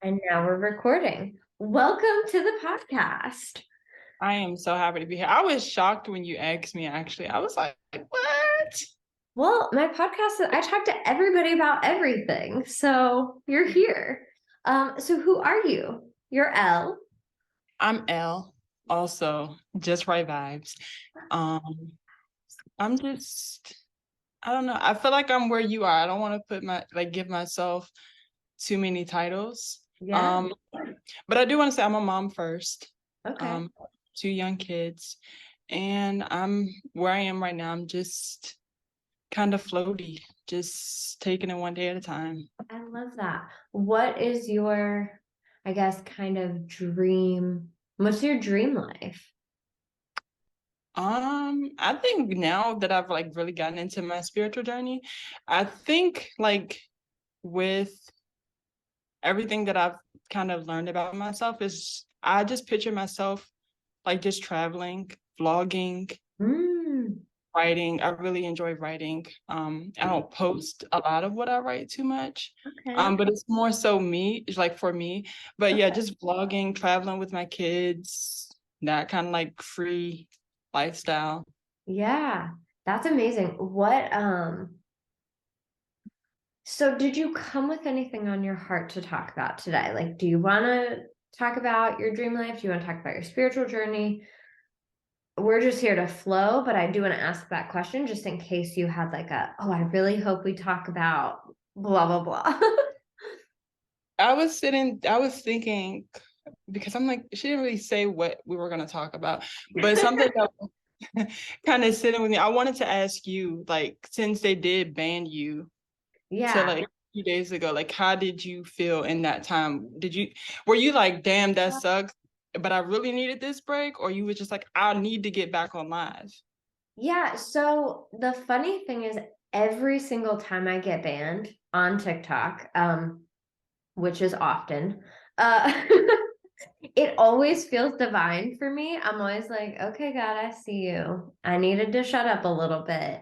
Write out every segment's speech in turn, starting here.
And now we're recording. Welcome to the podcast. I am so happy to be here. I was shocked when you asked me, actually. I was like, what? Well, my podcast, I talk to everybody about everything. So you're here. So who are you? You're Elle. I'm Elle, also just right vibes. Um, I'm just, I don't know. I feel like I'm where you are. I don't want to give myself too many titles. Yeah. Um, but I do want to say I'm a mom first. Okay. Um, two young kids, and I'm where I am right now. I'm just kind of floaty, just taking it one day at a time. I love that. What is your, I guess, kind of dream? What's your dream life? I think now that I've like really gotten into my spiritual journey, I think like with everything that I've kind of learned about myself is I just picture myself like just traveling, vlogging, Mm, writing. I really enjoy writing. I don't post a lot of what I write too much. okay. But it's more so me, it's like for me. But yeah, Okay. just vlogging, traveling with my kids, that kind of like free lifestyle. Yeah, that's amazing. So did you come with anything on your heart to talk about today? Like, do you want to talk about your dream life? Do you want to talk about your spiritual journey? We're just here to flow, but I do want to ask that question just in case you had like oh, I really hope we talk about blah, blah, blah. I was thinking because I'm like, she didn't really say what we were gonna talk about, but something that kind of sitting with me. I wanted to ask you, like, since they did ban you to Yeah. like a few days ago, like, how did you feel in that time? Were you like, damn, that sucks, but I really needed this break, or you were just like, I need to get back on live? Yeah. So the funny thing is, every single time I get banned on TikTok, which is often, uh, it always feels divine for me. I'm always like, okay, God, I see you. I needed to shut up a little bit.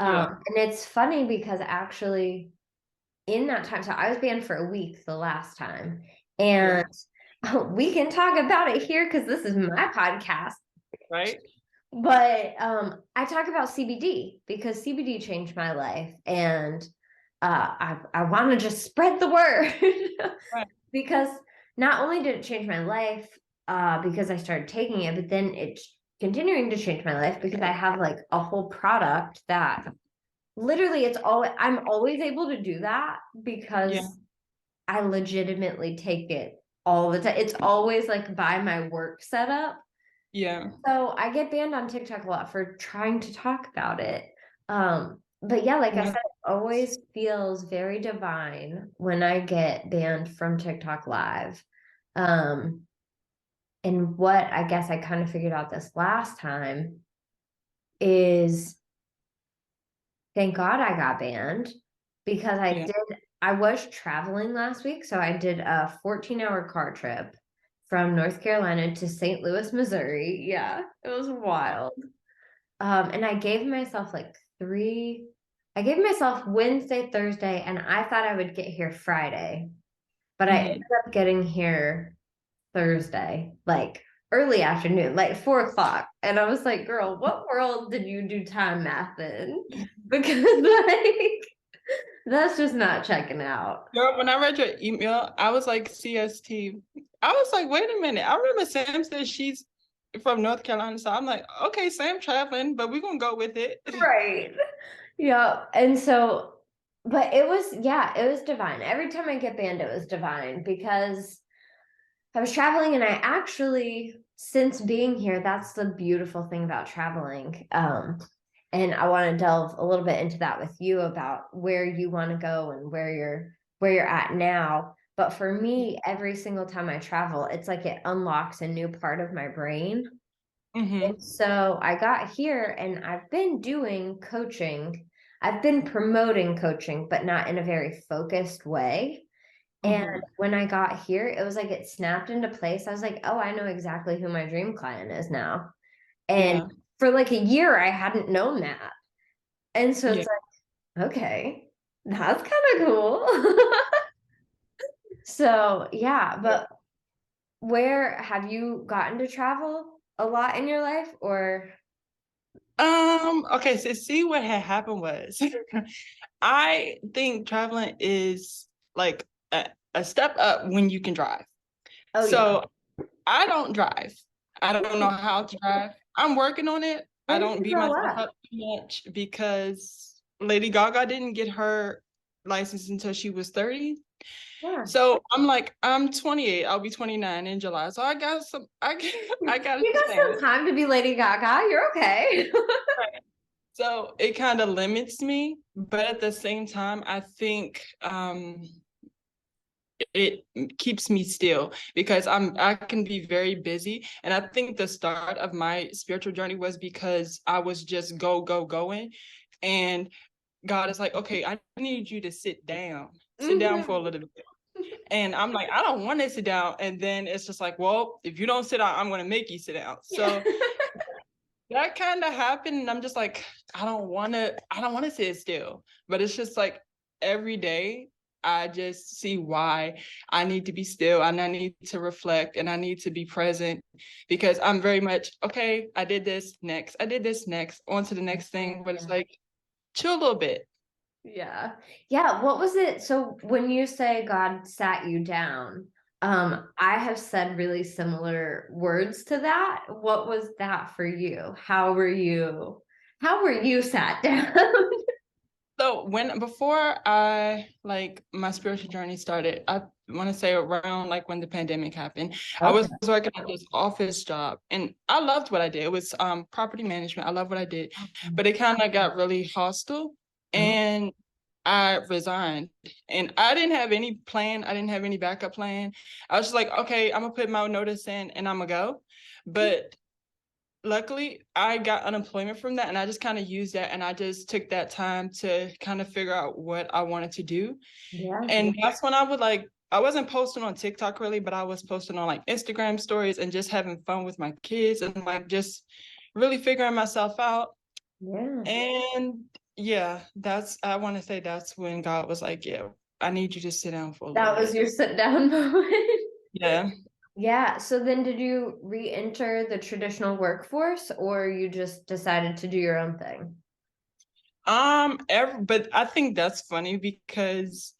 Yeah. And it's funny because actually, in that time, so I was banned for a week the last time. Yeah. And we can talk about it here because this is my podcast. Right. But I talk about CBD because CBD changed my life. And I want to just spread the word Right. because not only did it change my life because I started taking it, but then it's continuing to change my life because I have like a whole product that literally I'm always able to do that Yeah. because I legitimately take it all the time. It's always like by my work setup. Yeah. So I get banned on TikTok a lot for trying to talk about it. But yeah, like I Yeah. said, it always feels very divine when I get banned from TikTok Live. Um, and what I guess I kind of figured out this last time is thank God I got banned because Yeah. I was traveling last week. So I did a 14-hour car trip from North Carolina to St. Louis, Missouri. Yeah, it was wild. And I gave myself Wednesday, Thursday, and I thought I would get here Friday, but I ended Hmm. up getting here Thursday, like early afternoon, like 4 o'clock. And I was like, girl, what world did you do time math in? Because like that's just not checking out. Girl, when I read your email, I was like CST. I was like, wait a minute. I remember Sam said she's from North Carolina. So I'm like, okay, Sam traveling, but we're gonna go with it. Right. Yeah. And so, but yeah, it was divine. Every time I get banned, it was divine because I was traveling and I actually, since being here, that's the beautiful thing about traveling. And I want to delve a little bit into that with you about where you want to go and where you're at now. But for me, every single time I travel, it's like it unlocks a new part of my brain. And Hmm. so I got here and I've been doing coaching. I've been promoting coaching, but not in a very focused way. And Hmm. when I got here, it was like it snapped into place. I was like, oh, I know exactly who my dream client is now. And Yeah. for like a year, I hadn't known that. And so Yeah. it's like, okay, that's kind of cool. So yeah, but where have you gotten to travel a lot in your life or Okay, so see what had happened was I think traveling is like a step up when you can drive. oh yeah. So I don't drive. I don't know how to drive. I'm working on it. I Where did don't you beat grow myself up? up too much because Lady Gaga didn't get her license until she was 30. Yeah. So I'm like, I'm 28. I'll be 29 in July. So I got some, I got a You got some chance. time to be Lady Gaga. You're okay. Right. So it kind of limits me, but at the same time, I think it keeps me still because I can be very busy. And I think the start of my spiritual journey was because I was just going. And God is like, okay, I need you to sit down for a Mhm. little bit. And I'm like, I don't want to sit down. And then it's just like, well, if you don't sit down, I'm going to make you sit down. Yeah. So that kind of happened. And I'm just like, I don't want to sit still. But it's just like every day, I just see why I need to be still and I need to reflect and I need to be present because I'm very much, okay, I did this next. I did this next, on to the next thing. But it's like, chill a little bit. Yeah. Yeah. What was it? So when you say God sat you down, I have said really similar words to that. What was that for you? How were you sat down? So before I like my spiritual journey started, I want to say around like when the pandemic happened, I Okay. was working at this office job and I loved what I did. It was property management. I love what I did, but it kind of got really hostile Oh, and I resigned and I didn't have any plan. I didn't have any backup plan. I was just like, okay, I'm gonna put my notice in and I'm gonna go. But luckily I got unemployment from that and I just kind of used that and I just took that time to kind of figure out what I wanted to do. yeah. And that's when I would like I wasn't posting on TikTok really, but I was posting on like Instagram stories and just having fun with my kids and like just really figuring myself out. Yeah. And yeah, that's I want to say that's when God was like, yeah, I need you to sit down for a little That was bit. your sit down moment. Yeah. Yeah. So then did you re-enter the traditional workforce or you just decided to do your own thing? But I think that's funny because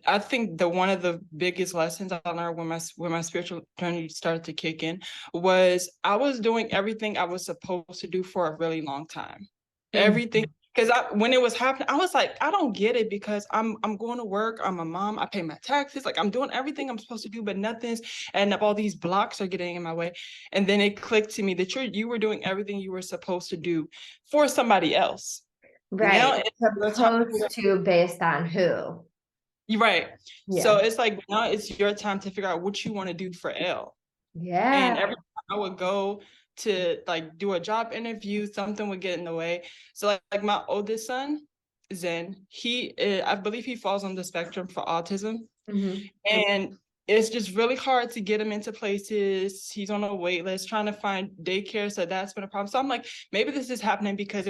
I think the one of the biggest lessons I learned when my spiritual journey started to kick in was I was doing everything I was supposed to do for a really long time. Everything Mhm. because when it was happening, I was like, I don't get it because I'm going to work, I'm a mom, I pay my taxes, like I'm doing everything I'm supposed to do, but nothing's and all these blocks are getting in my way. And then it clicked to me that you were doing everything you were supposed to do for somebody else. Now Right. it's your time Supposed to based on who? you're right. So Yeah. it's like now it's your time to figure out what you want to do for Elle. Yeah. And every time I would go to like do a job interview, something would get in the way. So like my oldest son, Zen, I believe he falls on the spectrum for autism. Hmm. And it's just really hard to get him into places. He's on a wait list trying to find daycare. So that's been a problem. So I'm like, maybe this is happening because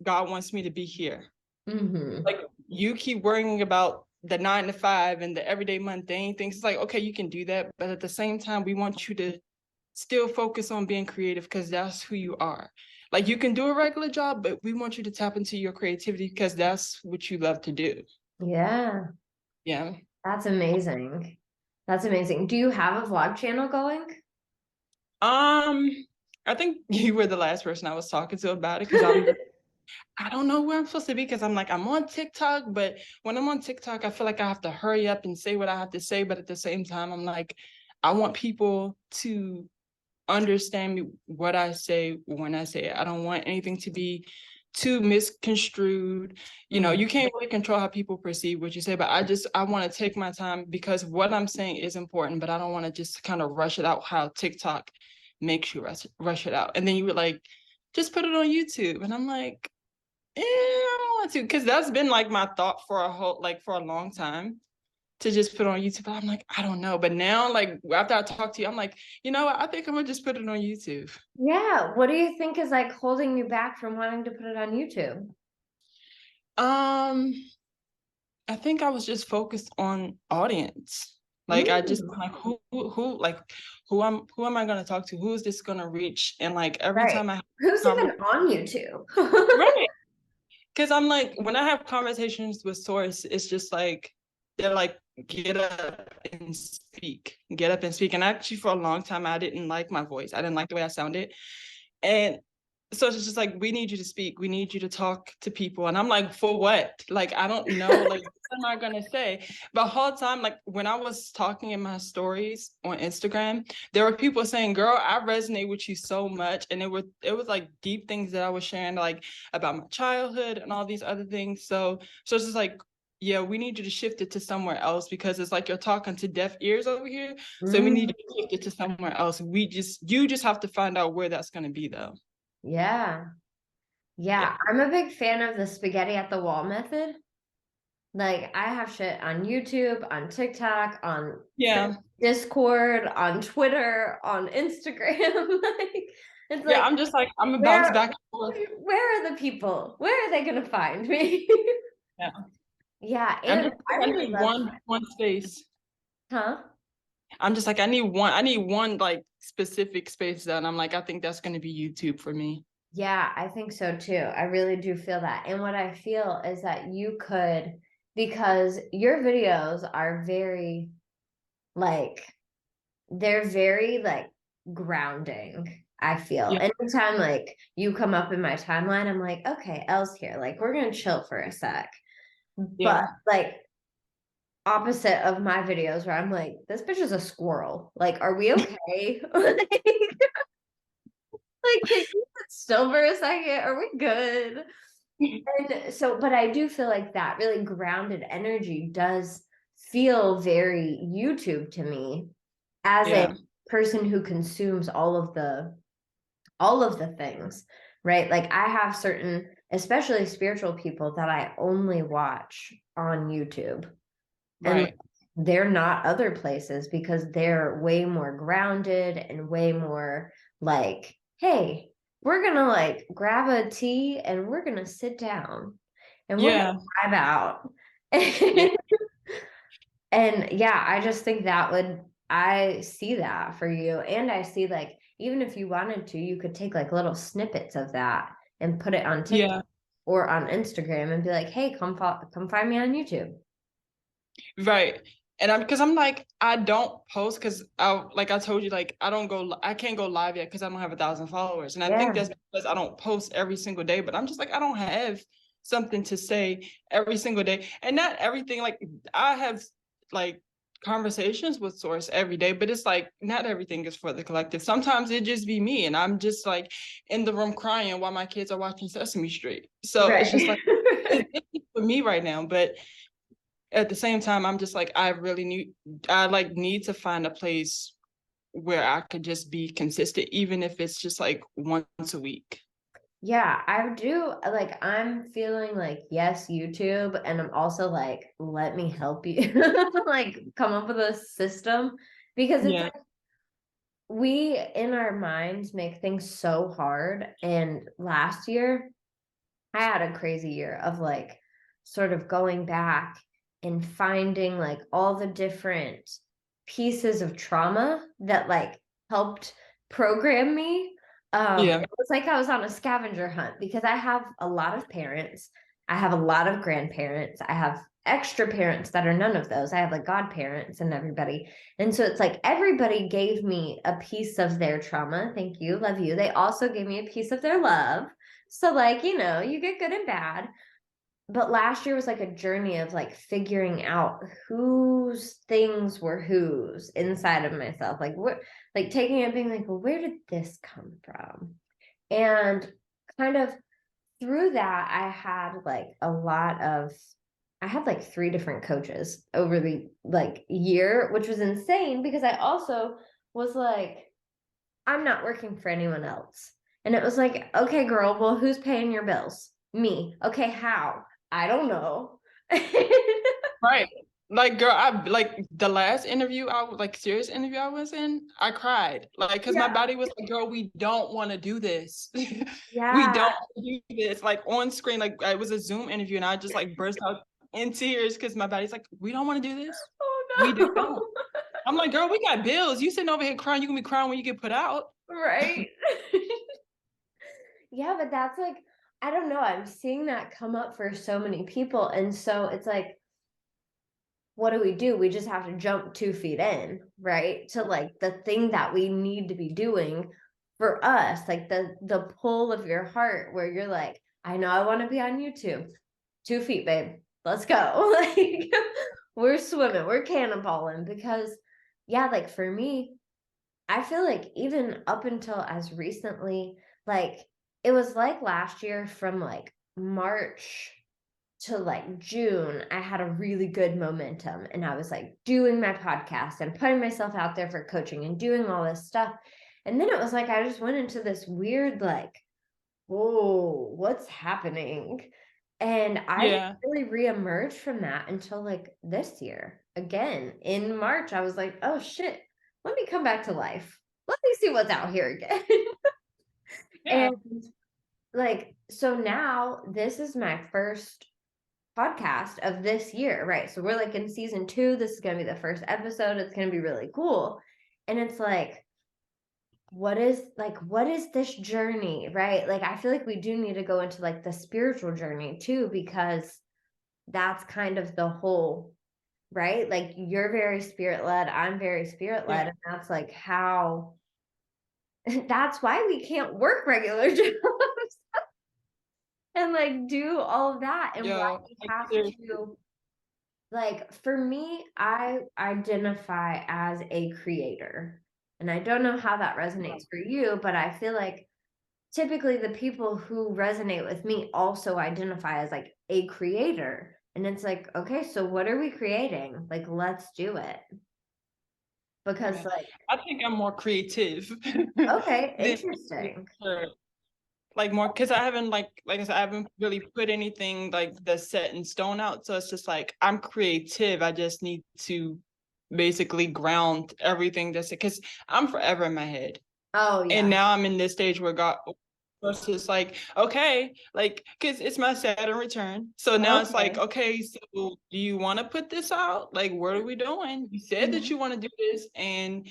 God wants me to be here. Hmm. Like you keep worrying about the 9 to 5 and the everyday mundane things. It's like, okay, you can do that, but at the same time, we want you to still focus on being creative because that's who you are. Like you can do a regular job, but we want you to tap into your creativity because that's what you love to do. Yeah. Yeah. That's amazing. That's amazing. Do you have a vlog channel going? Um, I think you were the last person I was talking to about it because I don't know where I'm supposed to be because I'm like, I'm on TikTok, but when I'm on TikTok, I feel like I have to hurry up and say what I have to say. But at the same time, I'm like, I want people to understand me what I say when I say it. I don't want anything to be too misconstrued. You know, Mm. you can't really control how people perceive what you say, but I want to take my time because what I'm saying is important, but I don't want to just kind of rush it out how TikTok makes you rush it out. And then you were like, just put it on YouTube. And I'm like, I don't want to, because that's been like my thought for for a long time to just put on YouTube. But I'm like, I don't know. But now, like after I talk to you, I'm like, you know what? I think I'm gonna just put it on YouTube. Yeah. What do you think is like holding you back from wanting to put it on YouTube? Um, I think I was just focused on audience. Like I just Mm, like who am I gonna talk to? Who is this gonna reach? And like every right. time I have Who's a even on YouTube? right. Because I'm like, when I have conversations with Source, it's just like they're like, get up and speak, get up and speak. And actually, for a long time, I didn't like my voice. I didn't like the way I sounded. And so it's just like, we need you to speak. We need you to talk to people. And I'm like, for what? Like, I don't know. Like, what am I gonna say? But the whole time, like when I was talking in my stories on Instagram, there were people saying, girl, I resonate with you so much. And it was like deep things that I was sharing, like about my childhood and all these other things. So it's just like, yeah, we need you to shift it to somewhere else because it's like you're talking to deaf ears over here. So we need Mm, you to shift it to somewhere else. You just have to find out where that's gonna be though. yeah. Yeah. Yeah. I'm a big fan of the spaghetti at the wall method. Like I have shit on YouTube, on TikTok, on Yeah. Discord, on Twitter, on Instagram. Like it's Yeah. like I'm just like, I'm a bounce where back and forth. where are the people? Where are they gonna find me? Yeah. Yeah, I'm and just I like, I really need love, one space. huh? I'm just like, I need one like specific space done. I'm like, I think that's gonna be YouTube for me. Yeah, I think so too. I really do feel that. And what I feel is that you could, because your videos are very like they're very like grounding. I feel Yeah. anytime like you come up in my timeline, I'm like, okay, Elle's here. Like we're gonna chill for a sec. But Yeah. like opposite of my videos where I'm like, this bitch is a squirrel. Like, are we okay? Like, can you sit still for a second? Are we good? And so, but I do feel like that really grounded energy does feel very YouTube to me as a Yeah. person who consumes all of the things, right? Like I have certain, especially spiritual people that I only watch on YouTube. And Right. they're not other places because they're way more grounded and way more like, hey, we're gonna like grab a tea and we're gonna sit down and we're Yeah. gonna vibe out. Yeah. And yeah, I just think that would, I see that for you. And I see like, even if you wanted to, you could take like little snippets of that and put it on TikTok Yeah. or on Instagram and be like, hey, come find me on YouTube. Right. And I'm because I'm like, I don't post because like I told you, like I can't go live yet because I don't have 1,000 followers. And I think Yeah. that's because I don't post every single day, but I'm just like, I don't have something to say every single day. And not everything, like I have like conversations with Source every day, but it's like not everything is for the collective. Sometimes it just be me and I'm just like in the room crying while my kids are watching Sesame Street. So it's just like Right. it's for me right now. But at the same time, I'm just like, I like need to find a place where I could just be consistent, even if it's just like once a week. Yeah, I do. Like, I'm feeling like, yes, YouTube. And I'm also like, let me help you, like, come up with a system because it's Yeah. like we in our minds make things so hard. And last year, I had a crazy year of like sort of going back and finding like all the different pieces of trauma that like helped program me. Yeah. It was like I was on a scavenger hunt because I have a lot of parents, I have a lot of grandparents, I have extra parents that are none of those. I have like godparents and everybody. And so it's like everybody gave me a piece of their trauma. Thank you, love you. They also gave me a piece of their love. So like, you get good and bad. But last year was like a journey of like figuring out whose things were whose inside of myself. Like what like taking it being like, well, where did this come from? And kind of through that, I had like three different coaches over the like year, which was insane because I also was like, I'm not working for anyone else. And it was like, okay, girl, well, who's paying your bills? Me. Okay, how? I don't know. Right. Like, girl, I like the last interview I was like serious interview I was in, I cried. Like, because my Yeah. body was like, girl, we don't want to do this. We Yeah. don't do this. Like on screen, like it was a Zoom interview, and I just like burst out. in tears because my body's like, we don't want to do this. We Oh don't. I'm like, girl, we got bills. You sitting over here crying, you're gonna be crying when you get put out. no. Right. Yeah, but that's like, I don't know. I'm seeing that come up for so many people. And so it's like, what do? We just have to jump 2 feet in, right? To like the thing that we need to be doing for us, like the pull of your heart where you're like, I know I want to be on YouTube. 2 feet, babe. Let's go. Like we're swimming, we're cannonballing because yeah, like for me, I feel like even up until as recently, like it was like last year from like March to like June, I had a really good momentum and I was like doing my podcast and putting myself out there for coaching and doing all this stuff. And then it was like I just went into this weird, like, whoa, what's happening? And I didn't Yeah. really reemerge from that until like this year. Again, in March, I was like, oh shit, let me come back to life. Let me see what's out here again. Yeah. And like, so now this is my first podcast of this year, right? So we're like in season 2. This is going to be the first episode. It's going to be really cool. And it's like, what is this journey, right? Like, I feel like we do need to go into like the spiritual journey too, because that's kind of the whole, right? Like, you're very spirit led, I'm very spirit Yeah. led. And that's like how, that's why we can't work regular jobs and like do all of that. And why Yo, we like, have seriously. to, like for me, I identify as a creator. And I don't know how that resonates for you, but I feel like typically the people who resonate with me also identify as like a creator. And it's like, okay, so what are we creating? Like, let's do it. Because Yeah. like, I think I'm more creative okay, than interesting. like more because I haven't like I said, I haven't really put anything like that's set in stone out. So it's just like I'm creative. I just need to basically ground everything that's because I'm forever in my head. Oh And yeah. now I'm in this stage where God versus like, okay, like because it's my Saturn return. So now it's like, Okay. okay, so do you want to put this out? Like, what are we doing? You said that Mhm. you want to do this, and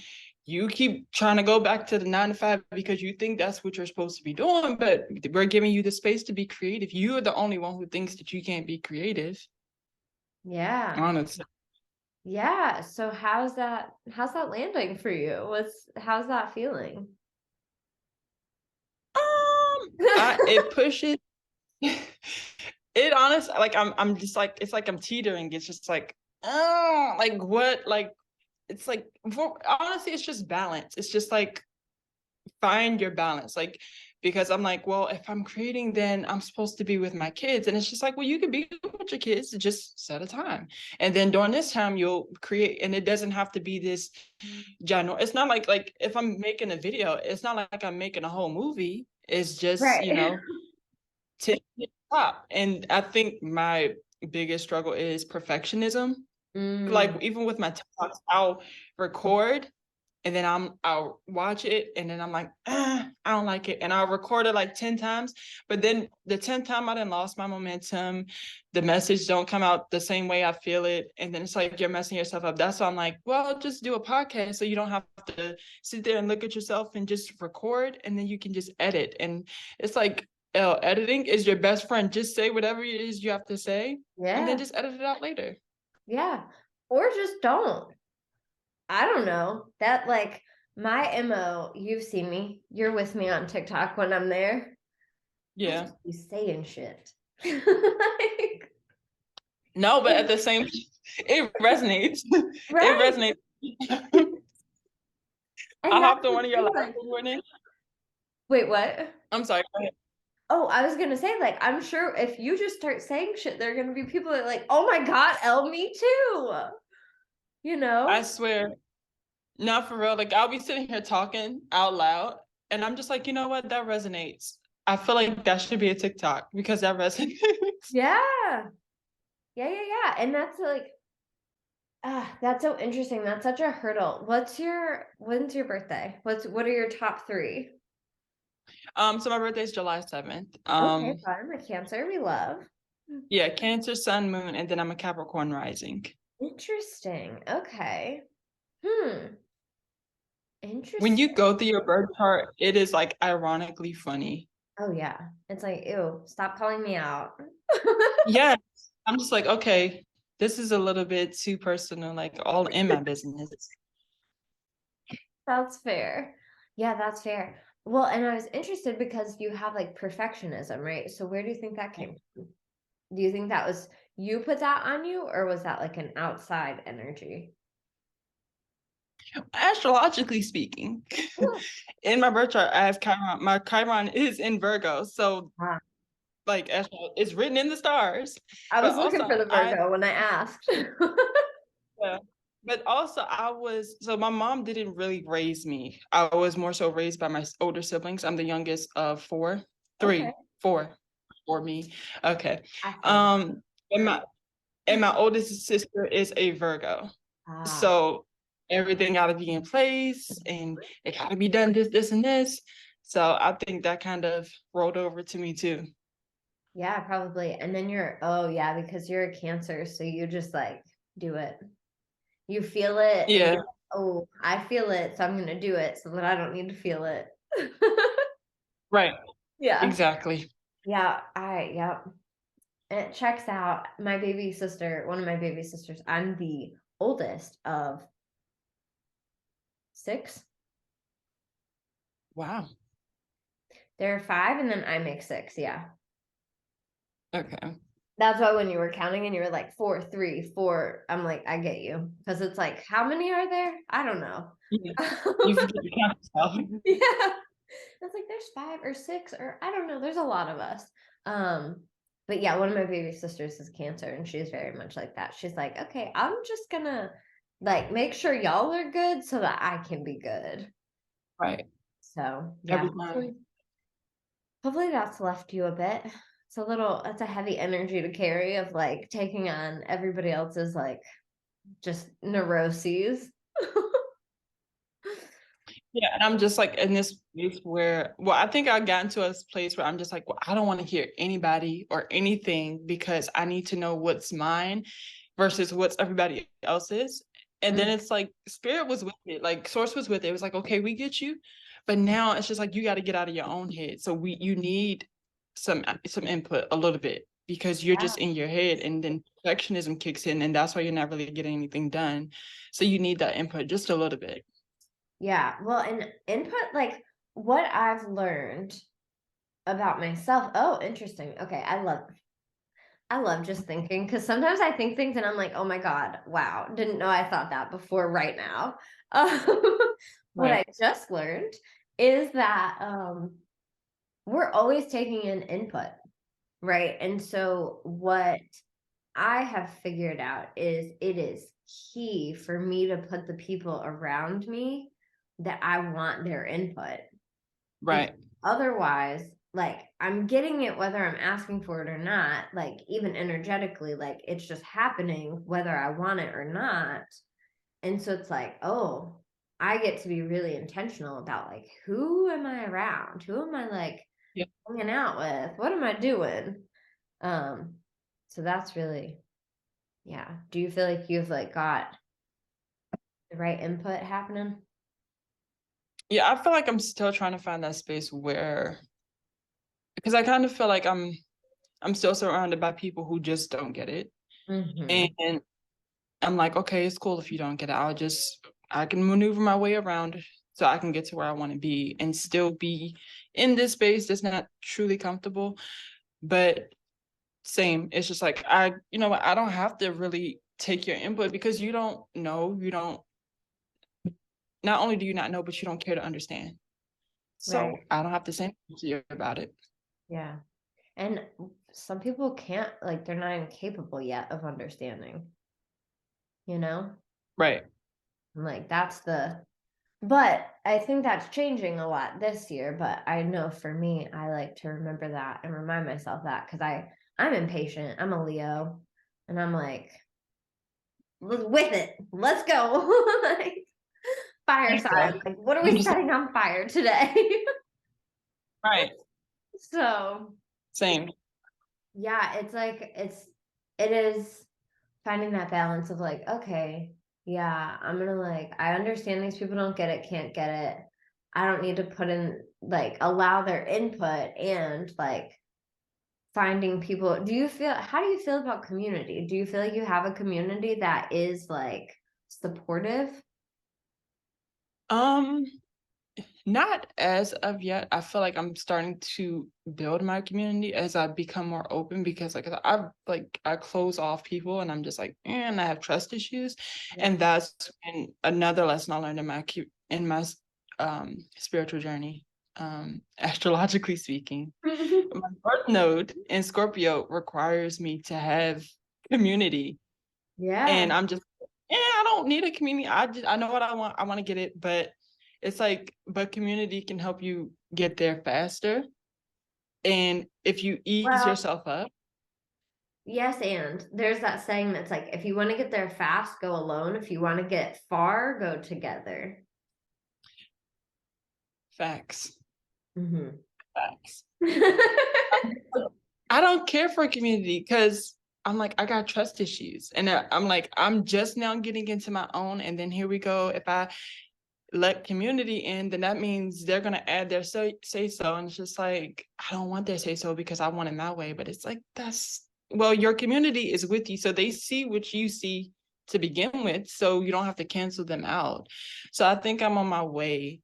you keep trying to go back to the 9 to 5 because you think that's what you're supposed to be doing, but we're giving you the space to be creative. You are the only one who thinks that you can't be creative. Yeah. Honestly. Yeah. So how's that landing for you? How's that feeling? It pushes it honest like I'm just like it's like I'm teetering. It's just like oh like what like it's like honestly it's just balance. It's just like find your balance. Like because I'm like, well, if I'm creating, then I'm supposed to be with my kids. And it's just like, well, you could be with your kids, just set a time. And then during this time you'll create and it doesn't have to be this general. It's not like if I'm making a video, it's not like I'm making a whole movie. It's just, Right. to the top. And I think my biggest struggle is perfectionism. Like Mm, even with my TikToks, I'll record and then I'll watch it and then I'm like, I don't like it. And I'll record it like 10 times. But then the 10th time I done lost my momentum. The message don't come out the same way I feel it. And then it's like you're messing yourself up. That's why I'm like, well, just do a podcast so you don't have to sit there and look at yourself and just record and then you can just edit. And it's like editing is your best friend. Just say whatever it is you have to say and then yeah. just edit it out later. Yeah. Or just don't. I don't know. That like my MO, you've seen me. You're with me on TikTok when I'm there. I Yeah. just be saying shit. Like, No, but at the same it resonates. It right. resonates. I And that's hopped on the one of your thing, lives like, this morning. wait, what? I'm sorry. Go ahead. Oh, I was gonna say, like, I'm sure if you just start saying shit, there are gonna be people that are like, oh my God, Elle, me too. You I know? swear, not for real. Like I'll be sitting here talking out loud, and I'm just like, you know what? That resonates. I feel like that should be a TikTok because that resonates. Yeah. Yeah. And that's like, that's so interesting. That's such a hurdle. When's your birthday? What are your top three? So my birthday is July 7th. Okay, fun. A Cancer, we love. Yeah, Cancer, Sun, Moon, and then I'm a Capricorn rising. Interesting. Okay. Hmm. When Interesting. you go through your birth chart, it is like ironically funny. Oh yeah. It's like, ew, stop calling me out. Yeah, I'm just like, okay, this is a little bit too personal, like all in my business. That's fair. Yeah, that's fair. Well, and I was interested because you have like perfectionism, right? So where do you think that came from? Do you think that was you put that on you, or was that like an outside energy? Astrologically speaking, Hmm. in my birth chart, I have Chiron. My Chiron is in Virgo, so Ah, like it's written in the stars. I But was looking for also, the Virgo when I asked. yeah, but also I was so my mom didn't really raise me. I was more so raised by my older siblings. I'm the youngest of four, Okay, three, four, for me. Okay, I feel that. um, and my oldest sister is a Virgo. Ah, So everything got to be in place and it got to be done this, and this. So I think that kind of rolled over to me too. yeah, probably. And then oh yeah, because you're a Cancer, so you just like do it. You feel it, and Yeah, you're like, oh, I feel it, so I'm gonna do it so that I don't need to feel it. right. Yeah. Exactly. Yeah. It checks out. My baby sister, one of my baby sisters, I'm the oldest of six. Wow. There are five, and then I make six. Yeah. Okay. That's why when you were counting and you were like four, three, four, I'm like, I get you. Because it's like, how many are there? I don't know. Yeah. You forget to count yourself. Yeah. It's like there's five or six, or I don't know. There's a lot of us. Um, but yeah, one of my baby sisters is Cancer, and she's very much like that. She's like, okay, I'm just gonna like make sure y'all are good so that I can be good. Right. So yeah, Every time. hopefully that's left you a bit. It's a heavy energy to carry of like taking on everybody else's like just neuroses. Yeah, and I'm just like in this place where, well, I think I got into a place where I'm just like, well, I don't want to hear anybody or anything because I need to know what's mine versus what's everybody else's. And then Mm, it's like spirit was with it, like source was with it. It was like, okay, we get you. But now it's just like you got to get out of your own head. So you need some input a little bit because you're yeah. just in your head and then perfectionism kicks in and that's why you're not really getting anything done. So you need that input just a little bit. Yeah. Well, and input, like what I've learned about myself. Oh, interesting. Okay. I love just thinking because sometimes I think things and I'm like, oh my God, wow, didn't know I thought that before right now. Um, what Right. I just learned is that we're always taking in input, right? And so what I have figured out is it is key for me to put the people around me that I want their input, because Right. otherwise, like I'm getting it whether I'm asking for it or not, like even energetically, like it's just happening whether I want it or not. And so it's like, oh, I get to be really intentional about like who am I around? Who am I like Yeah. hanging out with? What am I doing? Um, so that's really, yeah. Do you feel like you've like got the right input happening? Yeah, I feel like I'm still trying to find that space where because I kind of feel like I'm still surrounded by people who just don't get it. Mm-hmm. And I'm like, okay, it's cool if you don't get it. I can maneuver my way around so I can get to where I want to be and still be in this space that's not truly comfortable. But same, it's just like you know what, I don't have to really take your input because you don't know, you don't not only do you not know, but you don't care to understand. Right. So I don't have to say anything to you about it. Yeah. And some people can't, like, they're not even capable yet of understanding, you know? Right. Like, but I think that's changing a lot this year. But I know for me, I like to remember that and remind myself that because I'm impatient. I'm a Leo and I'm like, with it, let's go. Like, fire sign. So Like, what are I'm we just like, setting on fire today? right. So, Same. Yeah, it's like it is finding that balance of like, okay, yeah, I'm gonna like, I understand these people don't get it, can't get it. I don't need to put in like allow their input and like finding people. Do you feel how do you feel about community? Do you feel like you have a community that is like supportive? Um, Not as of yet. I feel like I'm starting to build my community as I become more open because I close off people and I'm just like, and I have trust issues. And Yeah. that's and another lesson I learned in my spiritual journey. Astrologically speaking, my birth node in Scorpio requires me to have community. And Yeah. I'm just, I don't need a community. I know what I want. I want to get it, but it's like, but community can help you get there faster. And if you ease Well, yourself up, yes, and there's that saying that's like, if you want to get there fast, go alone. If you want to get far, go together. facts, Hmm. facts. I don't care for a community because I'm like, I got trust issues. And I'm like, I'm just now getting into my own. And then here we go. If I let community in, then that means they're gonna add their say so. And it's just like, I don't want their say so because I want it my way. But it's like that's well, your community is with you. So they see what you see to begin with. So you don't have to cancel them out. So I think I'm on my way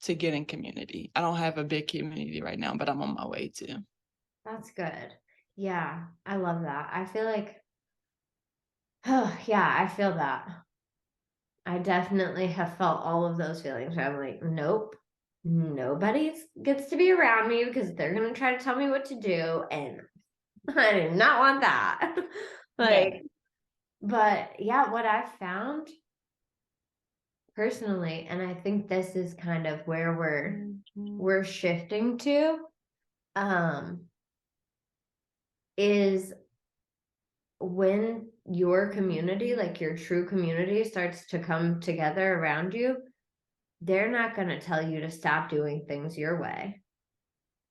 to getting community. I don't have a big community right now, but I'm on my way to. That's good. Yeah, I love that. I feel like, oh, yeah, I feel that. I definitely have felt all of those feelings where I'm like, nope, nobody gets to be around me because they're going to try to tell me what to do. And I do not want that. Yeah. Like, but yeah, what I've found personally, and I think this is kind of where we're shifting to, um, is when your community, like your true community, starts to come together around you, they're not going to tell you to stop doing things your way.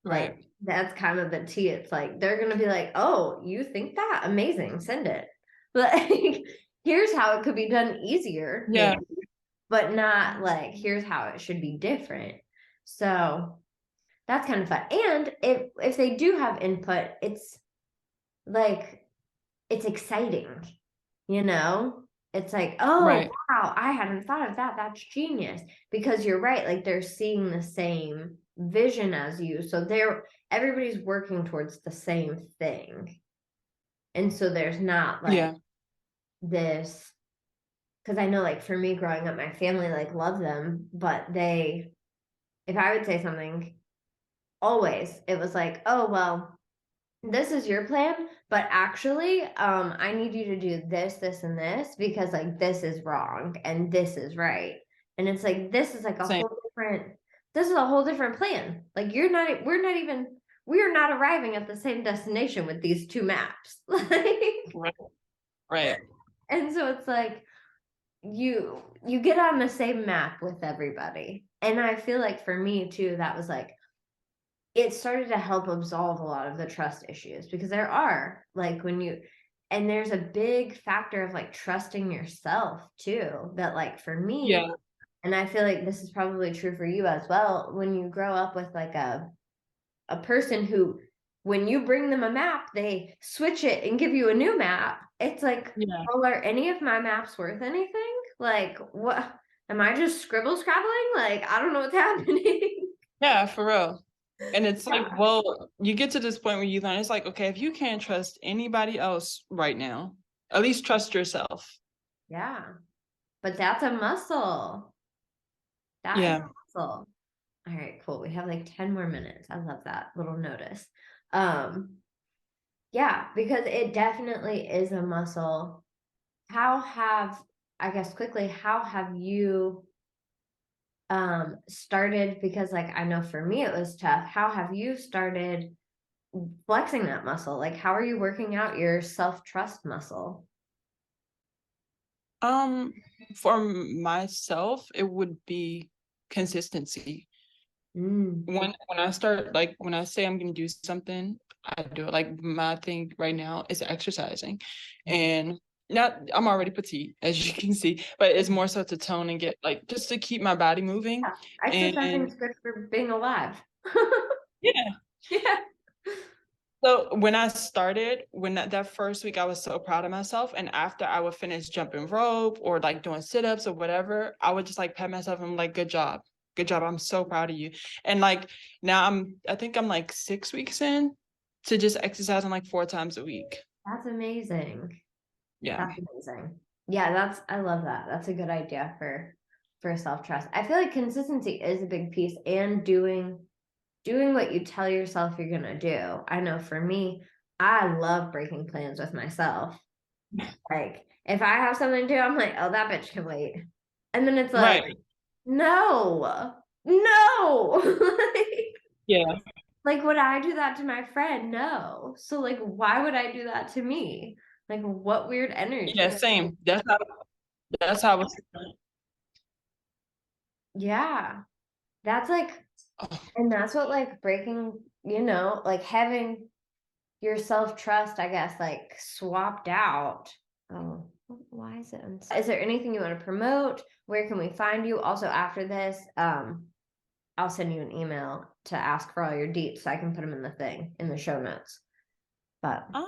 Like, Right. that's kind of the tea. It's like, they're going to be like, oh, you think that? Amazing. Send it. Like, here's how it could be done easier, maybe, Yeah. but not like, here's how it should be different. So that's kind of fun. And if they do have input, it's like, it's exciting, you know? It's like, oh, Right. wow, I hadn't thought of that. That's genius. Because you're right, like they're seeing the same vision as you. So everybody's working towards the same thing. And so there's not like Yeah. this, because I know like for me growing up, my family like loved them, but if I would say something, always it was like, oh well, this is your plan, but actually, I need you to do this, this, and this because like this is wrong and this is right. And it's like this is like a Same. whole different this is a whole different plan. Like we are not arriving at the same destination with these two maps. Like, Right. Right. and so it's like you get on the same map with everybody. And I feel like for me too, that was like it started to help absolve a lot of the trust issues because there are like and there's a big factor of like trusting yourself too that like for me, Yeah. and I feel like this is probably true for you as well, when you grow up with like a person who when you bring them a map they switch it and give you a new map, it's like, Yeah. well, are any of my maps worth anything? Like, what am I just scribble scrabbling? Like, I don't know what's happening. Yeah, for real. And it's like, Yeah. well, you get to this point where you learn it's like, okay, if you can't trust anybody else right now, at least trust yourself. Yeah. But that's a muscle. That is a Yeah. muscle. All right, cool. We have like 10 more minutes. I love that little notice. Um, yeah, because it definitely is a muscle. How have, I guess quickly, how have you started, because like I know for me it was tough. How have you started flexing that muscle? Like how are you working out your self-trust muscle? Um, for myself, it would be consistency. Mm, When I start, like when I say I'm gonna do something, I do it. Like my thing right now is exercising, and not I'm already petite as you can see, but it's more so to tone and get like just to keep my body moving. Yeah, exercising And is good for being alive. yeah. Yeah. So when I started, when that first week, I was so proud of myself. And after I would finish jumping rope or like doing sit-ups or whatever, I would just like pat myself and like, good job. Good job. I'm so proud of you. And like now I think I'm like 6 weeks in to just exercising like 4 times a week. That's amazing. Yeah. That's amazing. Yeah, I love that. That's a good idea for self-trust. I feel like consistency is a big piece and doing what you tell yourself you're gonna do. I know for me, I love breaking plans with myself. Like if I have something to do, I'm like, oh, that bitch can wait. And then it's like, Right. no, no. Yeah. Like, would I do that to my friend? No. So like, why would I do that to me? Like, what weird Yeah, energy? same. That's how I was. Yeah. That's like, Oh, and that's what like breaking, like having your self-trust, I guess, like swapped out. Oh, why is it? Is there anything you want to promote? Where can we find you? Also, after this, I'll send you an email to ask for all your deets so I can put them in the thing in the show notes. But um,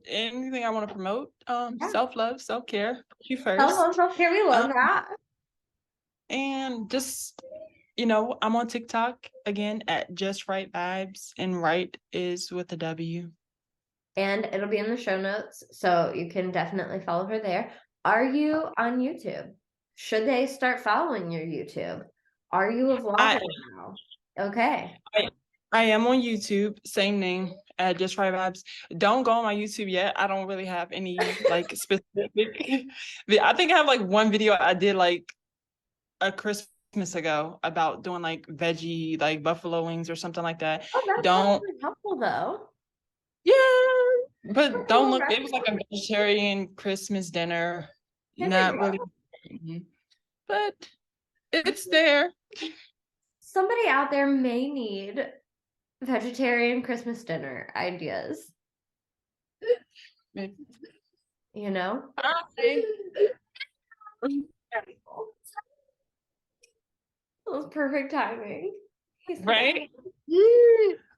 anything I want to promote? yeah, Self-love, self-care, you self-love, first. self-care, we Um, love that. and just I'm on TikTok again at Just Right Vibes, and Wright is with a W. And it'll be in the show notes, so you can definitely follow her there. Are you on YouTube? Should they start following your YouTube? Are you a I vlogger now? Okay. I, I am on YouTube, same name at Just Right Vibes. Don't go on my YouTube yet. I don't really have any like specific. I think I have like one video I did like a Christmas ago about doing like veggie like buffalo wings or something like that. Oh, that's Don't probably helpful though. Yeah, but That's a don't little look. It was like a recipe. vegetarian Christmas dinner. There we Not really, go. but it's there. Somebody out there may need vegetarian Christmas dinner ideas, you know? Hi. It was perfect timing. He's like, Right?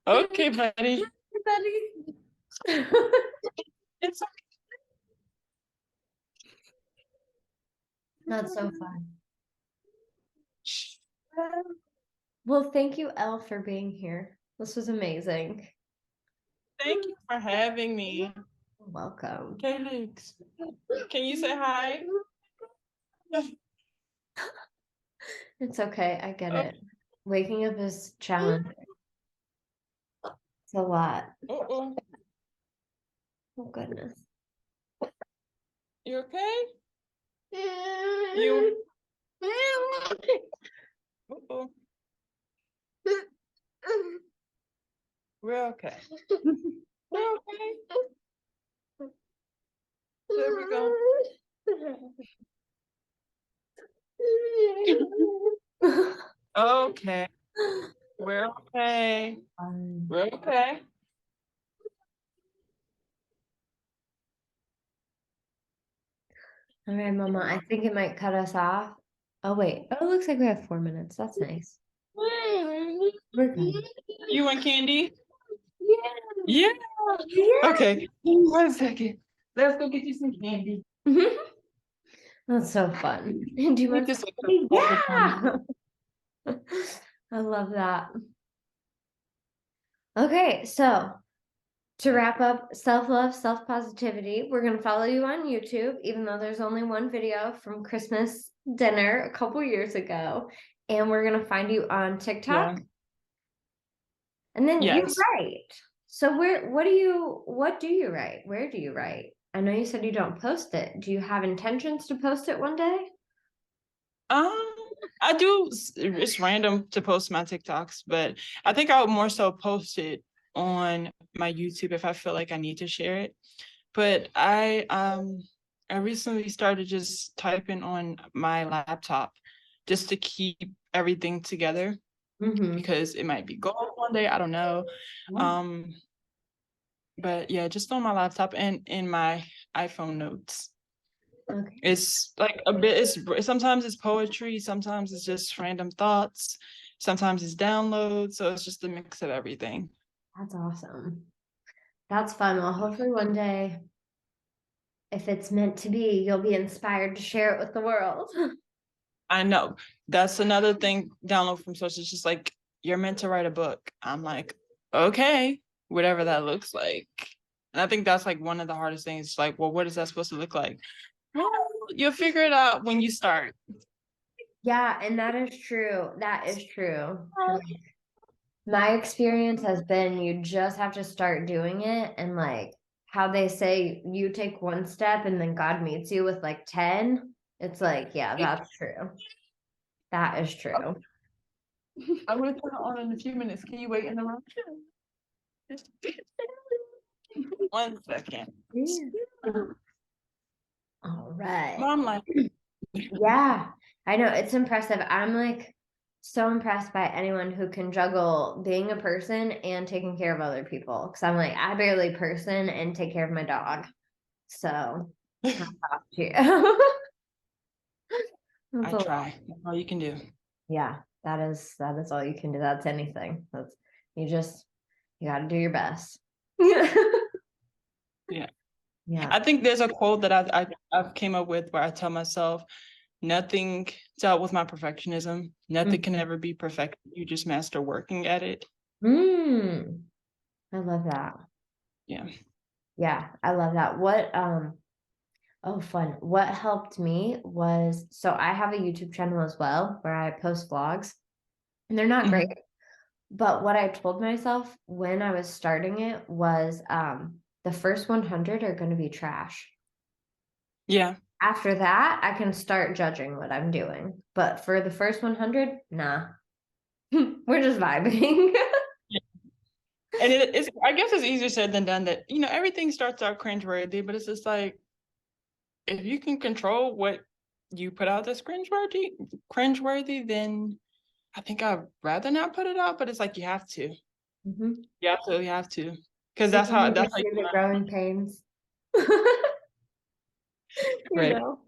Okay, buddy. buddy. It's That's so fun. okay. Well, thank you, Elle, for being here. This was amazing. Thank you for having me. Welcome. Okay, Lex. Can you say hi? It's okay. I get Oh, it. Waking up is challenging. It's a lot. uh-oh. Oh, goodness. You okay? You. Uh-oh. We're okay. We're okay. There we go. Okay. We're okay. We're okay. All right, Mama. I think it might cut us off. Oh, wait. Oh, it looks like we have 4 minutes. That's nice. We're good. You want candy? Yeah. Yeah. Yeah. Okay. Give me 1 second. Let's go get you some candy. That's so fun. And do you Eat want this some? like all the time. Yeah. I love that. Okay, so to wrap up self-love, self-positivity, we're gonna follow you on YouTube, even though there's only one video from Christmas dinner a couple years ago. And we're gonna find you on TikTok. Yeah. And then you Yes. write. So what do you write? Where do you write? I know you said you don't post it. Do you have intentions to post it one day? Um, I do. It's random to post my TikToks, but I think I would more so post it on my YouTube if I feel like I need to share it. But I recently started just typing on my laptop just to keep everything together. Mm-hmm. because it might be gold one day. I don't know. Um, but yeah, just on my laptop and in my iPhone notes. Okay. It's like a bit, sometimes it's poetry, sometimes it's just random thoughts, sometimes it's downloads. So it's just a mix of everything. That's awesome. That's fun. Well, hopefully one day, if it's meant to be, you'll be inspired to share it with the world. I know that's another thing download from sources. It's just like you're meant to write a book. I'm like, okay, whatever that looks like. And I think that's like one of the hardest things. It's like, well, what is that supposed to look like? Well, you'll figure it out when you start. Yeah, and that is true. That is true. My experience has been you just have to start doing it, and like how they say you take one step and then God meets you with like 10. It's like, yeah, that's true. That is true. I'm gonna turn it on in a few minutes. Can you wait in the room? Just 1 second. Yeah. All right. Mom, like, Yeah, I know it's impressive. I'm like so impressed by anyone who can juggle being a person and taking care of other people. Because I'm like, I barely person and take care of my dog. So, hats off to you. That's I a lot. try. That's all you can do. Yeah, that is all you can do. That's anything. That's you just you got to do your best. Yeah. Yeah. I think there's a quote that I've came up with where I tell myself, nothing dealt with my perfectionism. Nothing can ever be perfect. You just master working at it. Mm, I love that. Yeah. Yeah, I love that. Oh, fun. What helped me was so I have a YouTube channel as well where I post vlogs, and they're not great. Mhm. But what I told myself when I was starting it was the first 100 are going to be trash. Yeah. After that, I can start judging what I'm doing. But for the first 100, nah, we're just vibing. And it's, I guess it's easier said than done that, everything starts out cringeworthy, but it's just like, if you can control what you put out that's cringeworthy, then I think I'd rather not put it out, but it's like you have to. Mhm. You absolutely have to. Because People need to that's how you see the learn. growing pains. You Right. know?